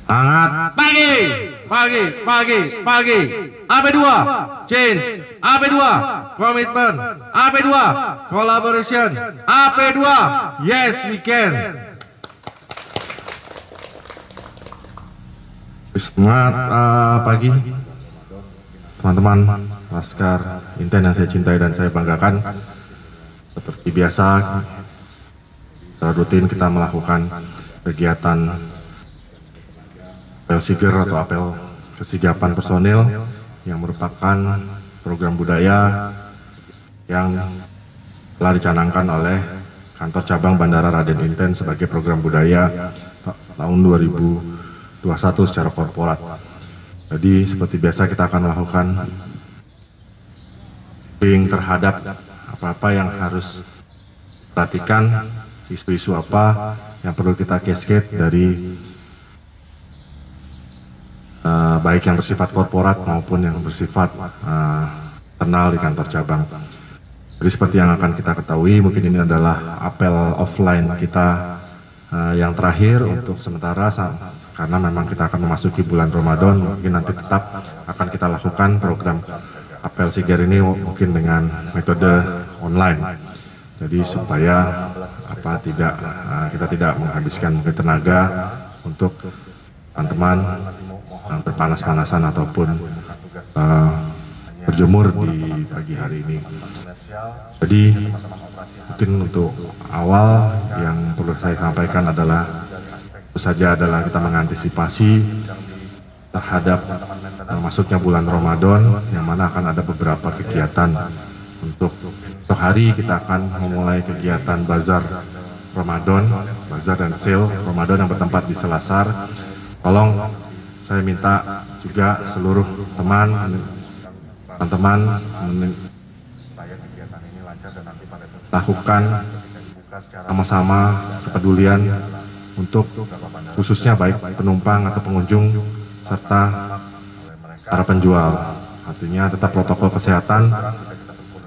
Semangat. Pagi, pagi, pagi, pagi. AP2, change. AP2, komitmen. AP2, collaboration. AP2, yes we can. Semangat pagi, teman-teman Laskar Inten yang saya cintai dan saya banggakan. Seperti biasa, secara rutin kita melakukan kegiatan apel siger atau apel kesigapan personil yang merupakan program budaya yang telah dicanangkan oleh kantor cabang Bandara Raden Inten sebagai program budaya tahun 2021 secara korporat. Jadi seperti biasa kita akan melakukan briefing terhadap apa-apa yang harus perhatikan, isu-isu apa yang perlu kita cascade dari baik yang bersifat korporat maupun yang bersifat internal di kantor cabang. Jadi seperti yang akan kita ketahui, mungkin ini adalah apel offline kita yang terakhir untuk sementara, karena memang kita akan memasuki bulan Ramadan. Mungkin nanti tetap akan kita lakukan program apel siger ini mungkin dengan metode online. Jadi supaya kita tidak menghabiskan mungkin tenaga untuk teman-teman berpanas-panasan ataupun berjemur di pagi hari ini. Jadi mungkin untuk awal yang perlu saya sampaikan adalah kita mengantisipasi terhadap masuknya bulan Ramadan, yang mana akan ada beberapa kegiatan. Untuk esok hari kita akan memulai kegiatan bazar Ramadan, bazar dan sale Ramadan yang bertempat di Selasar. Tolong saya minta juga seluruh teman-teman lakukan sama-sama kepedulian untuk khususnya baik penumpang atau pengunjung serta para penjual. Artinya tetap protokol kesehatan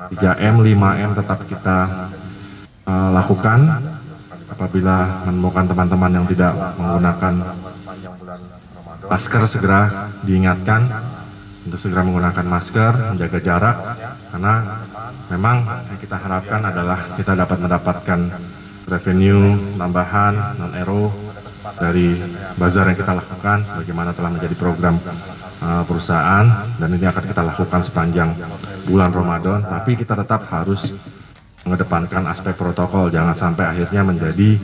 3M, 5M tetap kita lakukan. Apabila menemukan teman-teman yang tidak menggunakan masker, segera diingatkan untuk segera menggunakan masker, menjaga jarak, karena memang yang kita harapkan adalah kita dapat mendapatkan revenue tambahan non-aero dari bazar yang kita lakukan, sebagaimana telah menjadi program perusahaan, dan ini akan kita lakukan sepanjang bulan Ramadan. Tapi kita tetap harus mengedepankan aspek protokol, jangan sampai akhirnya menjadi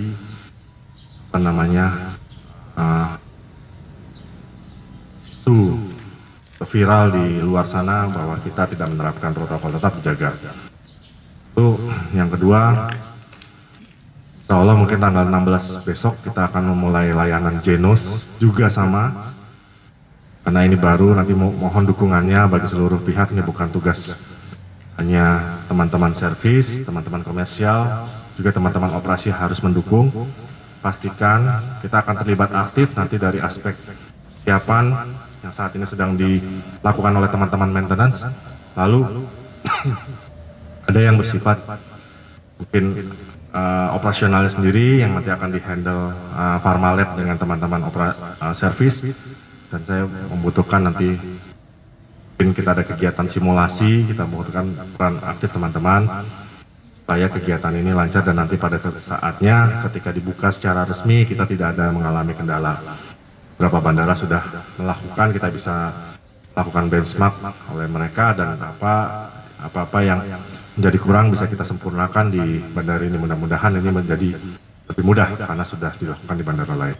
viral di luar sana bahwa kita tidak menerapkan protokol. Tetap dijaga. Itu yang kedua. Insya Allah mungkin tanggal 16 besok kita akan memulai layanan Genos juga sama. Karena ini baru, nanti mohon dukungannya bagi seluruh pihak. Ini bukan tugas hanya teman-teman servis, teman-teman komersial, juga teman-teman operasi harus mendukung. Pastikan kita akan terlibat aktif nanti dari aspek persiapan yang saat ini sedang dilakukan oleh teman-teman maintenance. Lalu ada yang bersifat mungkin operasionalnya sendiri yang nanti akan dihandle Pharmalab dengan teman-teman servis. Dan saya membutuhkan nanti mungkin kita ada kegiatan simulasi, kita membutuhkan peran aktif teman-teman supaya kegiatan ini lancar dan nanti pada saatnya ketika dibuka secara resmi kita tidak ada mengalami kendala. Beberapa bandara sudah melakukan, kita bisa lakukan benchmark oleh mereka, dan apa-apa yang menjadi kurang bisa kita sempurnakan di bandara ini. Mudah-mudahan ini menjadi lebih mudah karena sudah dilakukan di bandara lain.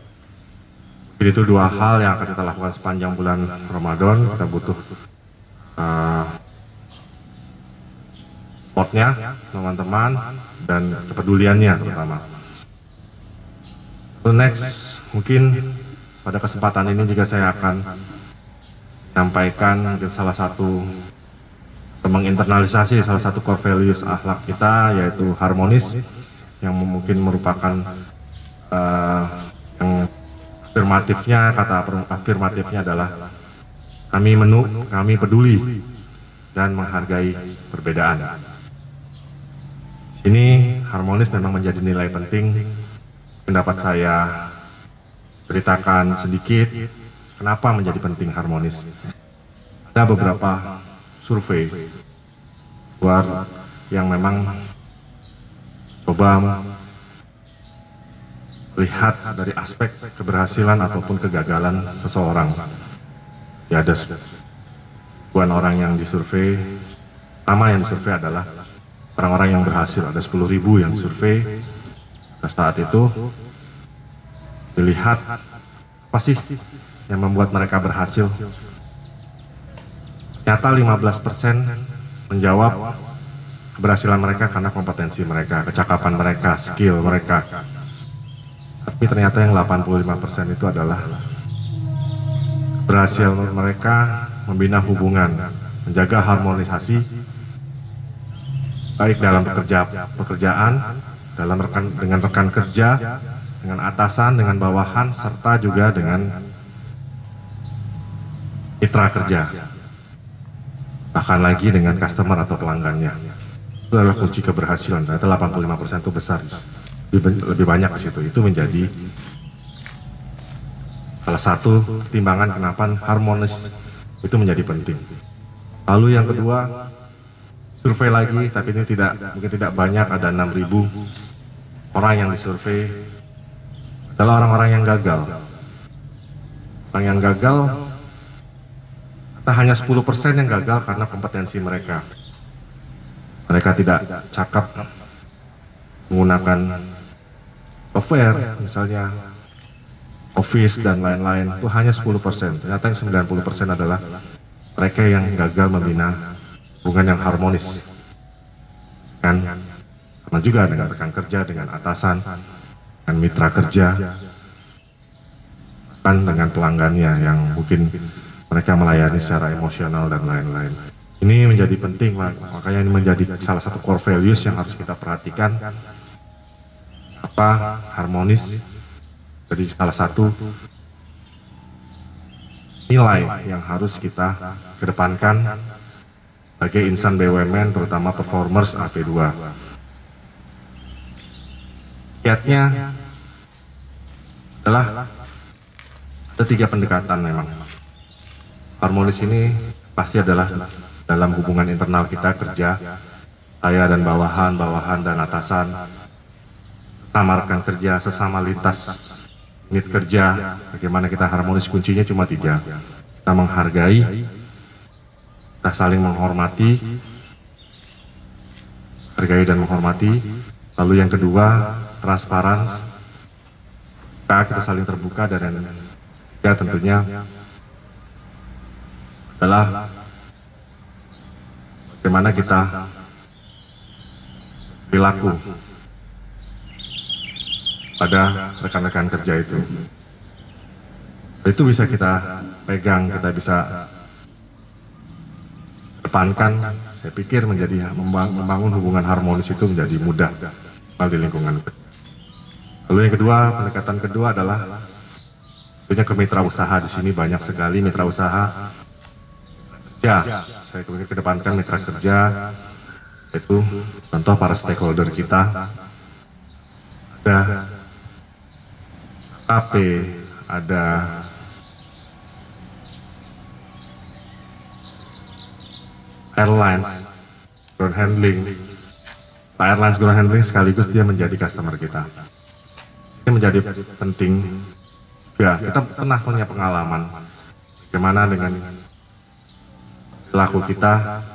Jadi itu dua hal yang akan kita lakukan sepanjang bulan Ramadan. Kita butuh supportnya teman-teman dan kepeduliannya terutama. So next, mungkin pada kesempatan ini juga saya akan sampaikan salah satu menginternalisasi salah satu core values akhlak kita, yaitu harmonis, yang mungkin merupakan yang kata afirmatifnya adalah kami peduli dan menghargai perbedaan. Ini harmonis memang menjadi nilai penting pendapat saya ceritakan sedikit kenapa menjadi penting harmonis. Ada beberapa survei luar yang memang coba lihat dari aspek keberhasilan ataupun kegagalan seseorang. Ya, ada sebuah orang yang disurvei, pertama yang disurvei adalah orang-orang yang berhasil, ada 10.000 yang disurvei. Pada saat itu dilihat apa sih yang membuat mereka berhasil. Ternyata 15% menjawab keberhasilan mereka karena kompetensi mereka, kecakapan mereka, skill mereka. Tapi ternyata yang 85% itu adalah berhasil mereka membina hubungan, menjaga harmonisasi baik dalam pekerjaan, dengan rekan kerja, dengan atasan, dengan bawahan, serta juga dengan mitra kerja, bahkan lagi dengan customer atau pelanggannya. Itu adalah kunci keberhasilan. Ternyata 85% itu besar, lebih banyak di situ. Itu menjadi salah satu pertimbangan kenapa harmonis itu menjadi penting. Lalu yang kedua, survei lagi, tapi ini mungkin tidak banyak, ada 6.000 orang yang disurvei adalah orang-orang yang gagal. Orang yang gagal, hanya 10% yang gagal karena kompetensi mereka. Mereka tidak cakap menggunakan software, misalnya Office dan lain-lain, itu hanya 10%. Ternyata yang 90% adalah mereka yang gagal membina hubungan yang harmonis. Kan? Sama juga dengan rekan kerja, dengan atasan, dengan mitra kerja, kan dengan pelanggannya yang mungkin mereka melayani secara emosional dan lain-lain. Ini menjadi penting, makanya ini menjadi salah satu core values yang harus kita perhatikan. Apa harmonis? Jadi salah satu nilai yang harus kita kedepankan sebagai insan BUMN, terutama performers AP2. Kiatnya adalah ada 3 pendekatan memang. Harmonis ini pasti adalah dalam hubungan internal kita kerja, saya dan bawahan dan atasan, sesama rekan kerja, sesama lintas unit kerja. Bagaimana kita harmonis, kuncinya cuma 3. Kita menghargai, kita saling menghormati, hargai dan menghormati. Lalu yang kedua, transparan, kita saling terbuka, dan ya tentunya adalah bagaimana kita perilaku pada rekan-rekan kerja itu. Itu bisa kita pegang, kita bisa depankan. Saya pikir menjadi membangun hubungan harmonis itu menjadi mudah di lingkungan. Lalu yang kedua, pendekatan kedua adalah tentunya ke mitra usaha. Di sini banyak sekali mitra usaha. Ya, saya kedepankan mitra kerja, itu contoh para stakeholder kita. Ada KP, ada airlines, ground handling. Airlines ground handling sekaligus dia menjadi customer kita. Ini menjadi penting. Ya, kita pernah punya pengalaman bagaimana dengan perilaku kita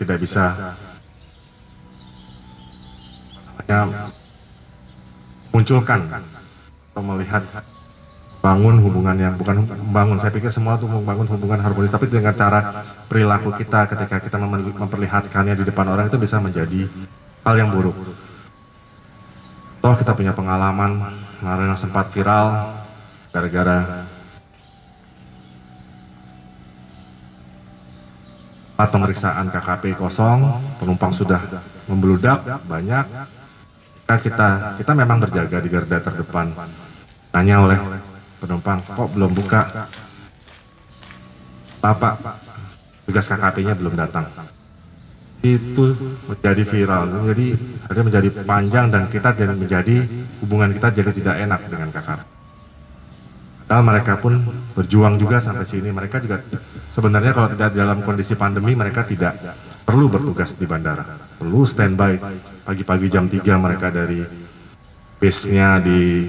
tidak bisa hanya munculkan atau melihat bangun hubungan yang bukan membangun. Saya pikir semua itu membangun hubungan harmonis, tapi dengan cara perilaku kita ketika kita memperlihatkannya di depan orang itu bisa menjadi hal yang buruk. Toh kita punya pengalaman kemarin yang sempat viral gara-gara pemeriksaan KKP kosong, penumpang sudah membeludak banyak. Kita memang berjaga di garda terdepan. Tanya oleh penumpang, kok belum buka? Bapak, tugas KKP-nya belum datang. Itu menjadi viral, menjadi panjang, dan hubungan kita jadi tidak enak dengan KKP. Padahal mereka pun berjuang juga sampai sini. Mereka juga sebenarnya kalau tidak dalam kondisi pandemi mereka tidak perlu bertugas di bandara. Perlu standby pagi-pagi jam 3 mereka dari base-nya di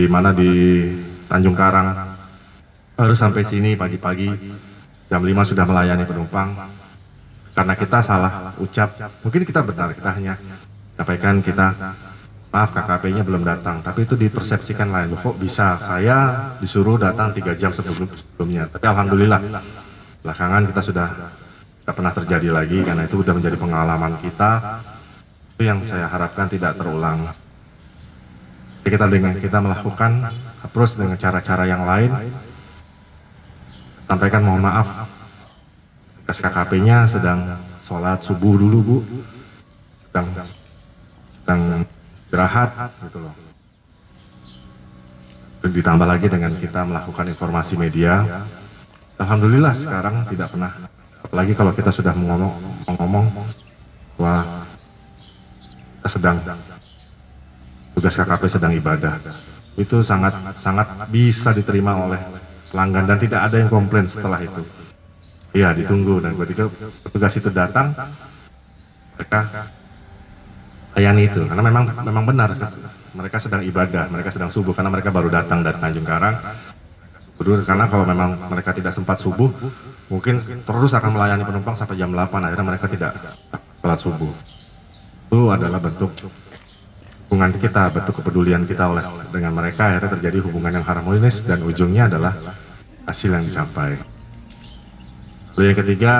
mana di Tanjung Karang harus sampai sini pagi-pagi jam 5 sudah melayani penumpang. Karena kita salah ucap, mungkin kita benar, kita hanya sampaikan kita maaf KKP-nya belum datang, tapi itu dipersepsikan lain. Loh, kok bisa saya disuruh datang 3 jam sebelumnya. Tapi alhamdulillah belakangan kita sudah tidak pernah terjadi lagi, karena itu sudah menjadi pengalaman kita. Itu yang saya harapkan tidak terulang. Jadi kita melakukan approach dengan cara-cara yang lain. Sampaikan mohon maaf, SKKP-nya sedang sholat subuh dulu Bu, sedang istirahat gitu loh. Dan ditambah lagi dengan kita melakukan informasi media, alhamdulillah sekarang tidak pernah, apalagi kalau kita sudah ngomong wah kita sedang tugas KKP sedang ibadah, itu sangat bisa diterima oleh pelanggan dan tidak ada yang komplain setelah itu. Iya, ditunggu, dan ketika petugas itu datang mereka layani itu, karena memang benar mereka sedang ibadah, mereka sedang subuh, karena mereka baru datang dari Tanjung Karang. Karena kalau memang mereka tidak sempat subuh, mungkin terus akan melayani penumpang sampai jam 8, akhirnya mereka tidak sholat subuh. Itu adalah bentuk hubungan kita, bentuk kepedulian kita dengan mereka, akhirnya terjadi hubungan yang harmonis dan ujungnya adalah hasil yang dicapai. Lalu yang ketiga,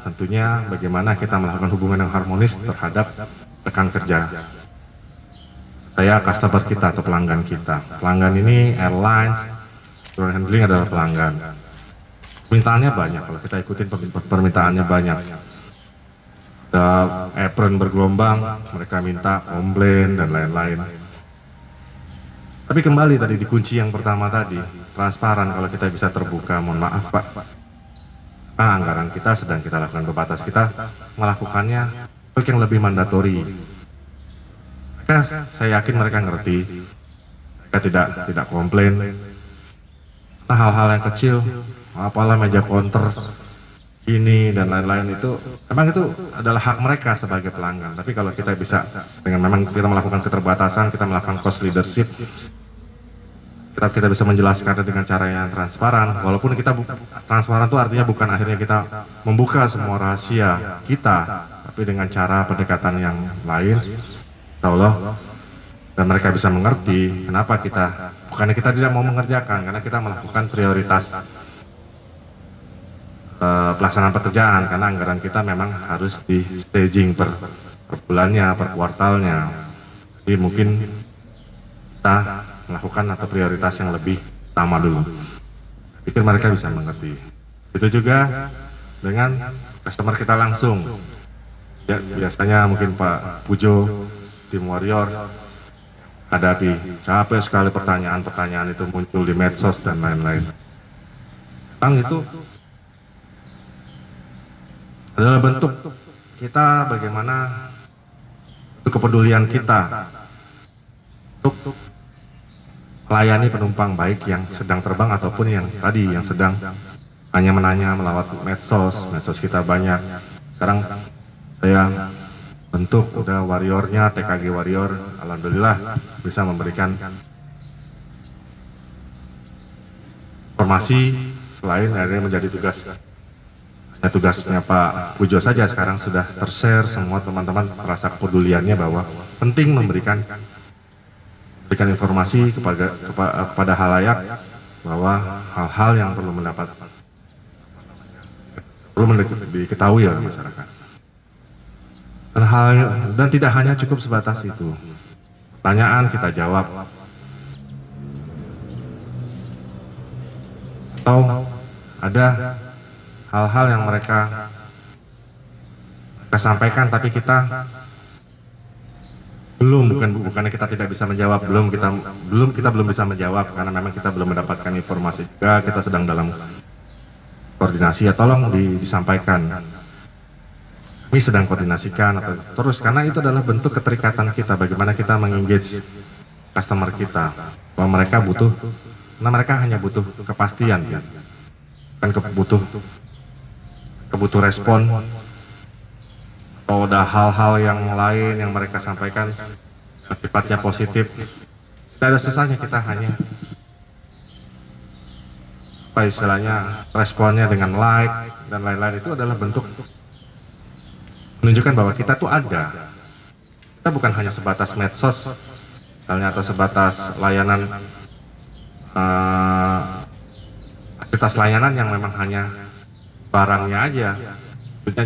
tentunya bagaimana kita melakukan hubungan yang harmonis terhadap rekan kerja. Saya customer kita atau pelanggan kita. Pelanggan ini airlines, ground handling adalah pelanggan. Permintaannya banyak, kalau kita ikutin permintaannya banyak. Ada apron bergelombang, mereka minta komplain dan lain-lain. Tapi kembali tadi di kunci yang pertama tadi, transparan. Kalau kita bisa terbuka, mohon maaf Pak, anggaran kita sedang kita lakukan terbatas, kita melakukannya untuk yang lebih mandatori. Saya yakin mereka ngerti, mereka tidak komplain. Nah, hal-hal yang kecil, apalah meja counter ini dan lain-lain, itu memang itu adalah hak mereka sebagai pelanggan. Tapi kalau kita bisa dengan memang kita melakukan keterbatasan, kita melakukan cost leadership, kita bisa menjelaskan dengan cara yang transparan. Walaupun kita transparan itu artinya bukan akhirnya kita membuka semua rahasia kita, tapi dengan cara pendekatan yang lain, insya Allah, dan mereka bisa mengerti kenapa bukannya kita tidak mau mengerjakan, karena kita melakukan prioritas pelaksanaan pekerjaan, karena anggaran kita memang harus di staging per bulannya, per kuartalnya. Jadi mungkin kita melakukan atau prioritas yang lebih utama dulu. Pikir mereka bisa mengerti. Itu juga dengan customer kita langsung. Ya, biasanya mungkin Pak Pujo, tim Warrior, hadapi capek sekali pertanyaan-pertanyaan itu muncul di medsos dan lain-lain. Itu adalah bentuk kita bagaimana kepedulian kita untuk melayani penumpang, baik yang sedang terbang ataupun yang tadi yang sedang hanya menanya melewat medsos kita banyak. Sekarang saya bentuk udah warriornya, TKG Warrior, alhamdulillah bisa memberikan informasi selain akhirnya menjadi tugasnya Pak Pujo saja. Sekarang sudah tershare, semua teman-teman merasa kepeduliannya bahwa penting memberikan informasi kepada halayak bahwa hal-hal yang perlu diketahui oleh masyarakat. Dan tidak hanya cukup sebatas itu. Pertanyaan kita jawab. Atau ada hal-hal yang mereka sampaikan tapi kita bukannya kita tidak bisa menjawab, kita belum bisa menjawab karena memang kita belum mendapatkan informasi juga, kita sedang dalam koordinasi, ya tolong disampaikan. Kami sedang koordinasikan atau terus, karena itu adalah bentuk keterikatan kita, bagaimana kita mengengage customer kita, bahwa mereka butuh Karena mereka hanya butuh kepastian, ya. Kan butuh respon, atau ada hal-hal yang lain yang mereka sampaikan sifatnya positif. Tidak ada susahnya, kita hanya apa istilahnya responnya dengan like dan lain-lain. Itu adalah bentuk menunjukkan bahwa kita tuh ada. Kita bukan hanya sebatas medsos misalnya, atau sebatas layanan aktivitas layanan yang memang hanya barangnya aja,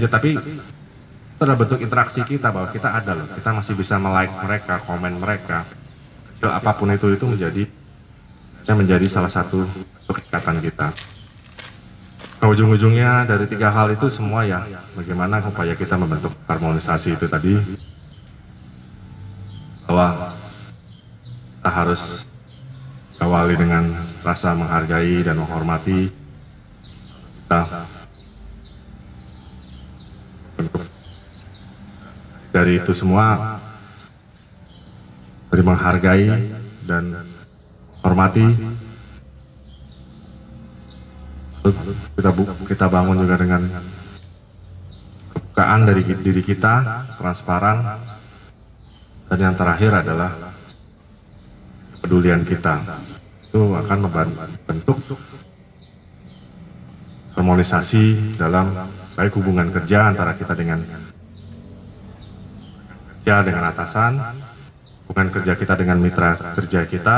tapi itu adalah bentuk interaksi kita bahwa kita ada loh, kita masih bisa like mereka, komen mereka, kecil apapun itu menjadi salah satu ikatan kita. Ujung-ujungnya dari 3 hal itu semua ya, bagaimana upaya kita membentuk harmonisasi itu tadi, bahwa kita harus awali dengan rasa menghargai dan menghormati. Kita bentuk dari itu semua, dari menghargai dan hormati, kita bangun juga dengan kebukaan dari diri kita, transparan, dan yang terakhir adalah kepedulian kita. Itu akan membentuk harmonisasi dalam baik hubungan kerja antara kita dengan atasan, hubungan kerja kita dengan mitra kerja kita,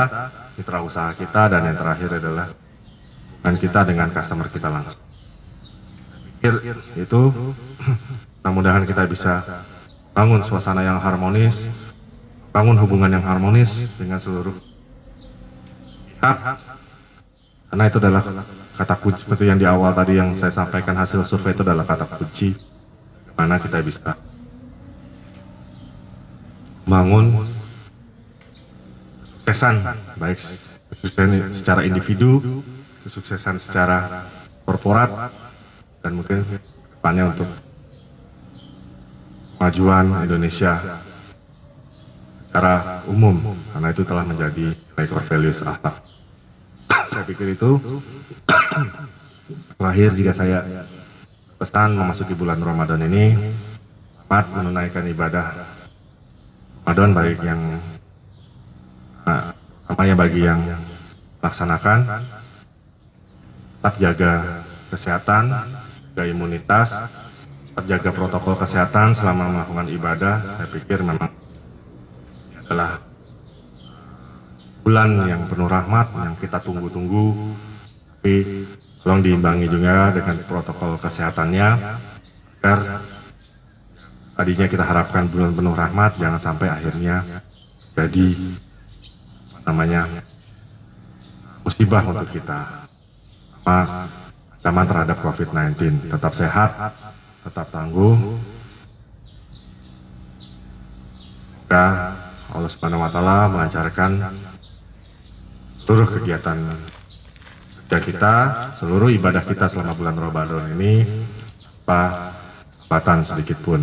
mitra usaha kita, dan yang terakhir adalah hubungan kita dengan customer kita langsung. Itu mudah-mudahan kita bisa bangun suasana yang harmonis, bangun hubungan yang harmonis dengan seluruh pihak, karena itu adalah kata kunci seperti yang di awal tadi yang saya sampaikan. Hasil survei itu adalah kata kunci mana kita bisa bangun kesuksesan, baik kesuksesan secara individu, kesuksesan secara korporat, dan mungkin depannya untuk kemajuan Indonesia secara umum, karena itu telah menjadi nilai core values akhlak. Saya pikir itu. Terakhir, jika saya pesan memasuki bulan Ramadan ini, selamat menunaikan ibadah Ramadan, baik yang bagi yang laksanakan, tetap jaga kesehatan, jaga imunitas, tetap jaga protokol kesehatan selama melakukan ibadah. Saya pikir memang adalah bulan yang penuh rahmat yang kita tunggu-tunggu, tapi tolong diimbangi juga dengan protokol kesehatannya, agar tadinya kita harapkan bulan penuh rahmat, jangan sampai akhirnya jadi musibah untuk kita, ancaman terhadap COVID-19. Tetap sehat, tetap tangguh. Semoga Allah Subhanahu wa Ta'ala melancarkan seluruh kegiatan kerja kita, seluruh ibadah kita selama bulan Ramadan ini tanpa hambatan sedikit pun.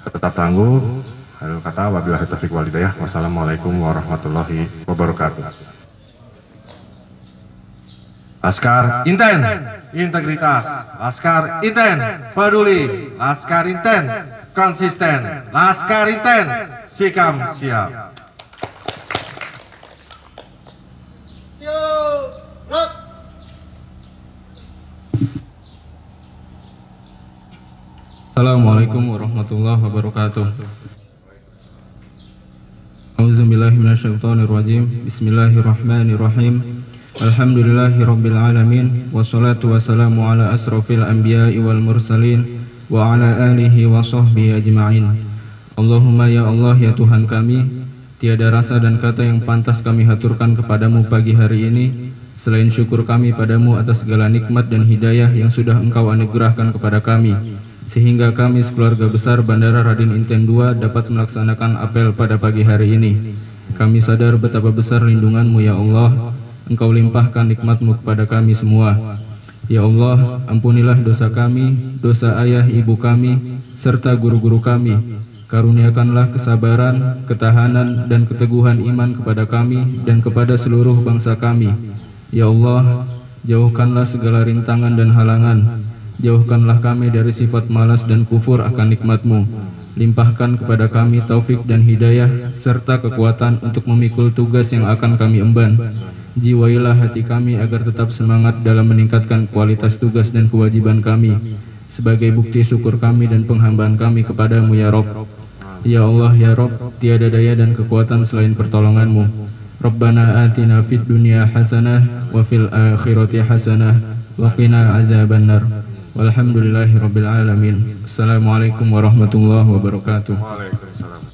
Tetap tangguh. Akhir kata, wabillahi taufiq wal hidayah. Wassalamualaikum warahmatullahi wabarakatuh. Laskar Inten, integritas. Laskar Inten, peduli. Laskar Inten, konsisten. Laskar Inten, sikam siap. Assalamualaikum warahmatullahi wabarakatuh. Auzubillahi minasyaitonirrajim. Bismillahirrahmanirrahim. Alhamdulillahirabbil alamin, wassalatu wassalamu ala asrofil anbiya'i wal mursalin wa ala alihi wa sahbihi ajma'in. Allahumma ya Allah, ya Tuhan kami, tiada rasa dan kata yang pantas kami haturkan kepadamu pagi hari ini selain syukur kami padamu atas segala nikmat dan hidayah yang sudah Engkau anugerahkan kepada kami, sehingga kami sekeluarga besar Bandara Raden Inten II dapat melaksanakan apel pada pagi hari ini. Kami sadar betapa besar lindungan-Mu ya Allah. Engkau limpahkan nikmat-Mu kepada kami semua. Ya Allah, ampunilah dosa kami, dosa ayah ibu kami, serta guru-guru kami. Karuniakanlah kesabaran, ketahanan, dan keteguhan iman kepada kami dan kepada seluruh bangsa kami. Ya Allah, jauhkanlah segala rintangan dan halangan. Jauhkanlah kami dari sifat malas dan kufur akan nikmat-Mu. Limpahkan kepada kami taufik dan hidayah, serta kekuatan untuk memikul tugas yang akan kami emban. Jiwailah hati kami agar tetap semangat dalam meningkatkan kualitas tugas dan kewajiban kami, sebagai bukti syukur kami dan penghambaan kami kepadamu ya Rabb. Ya Allah ya Rabb, tiada daya dan kekuatan selain pertolongan-Mu. Rabbana atina fid dunya hasanah wa fil akhirati hasanah wa qina azabannar. Walhamdulillahi rabbil alamin. Assalamualaikum warahmatullahi wabarakatuh. Waalaikumsalam.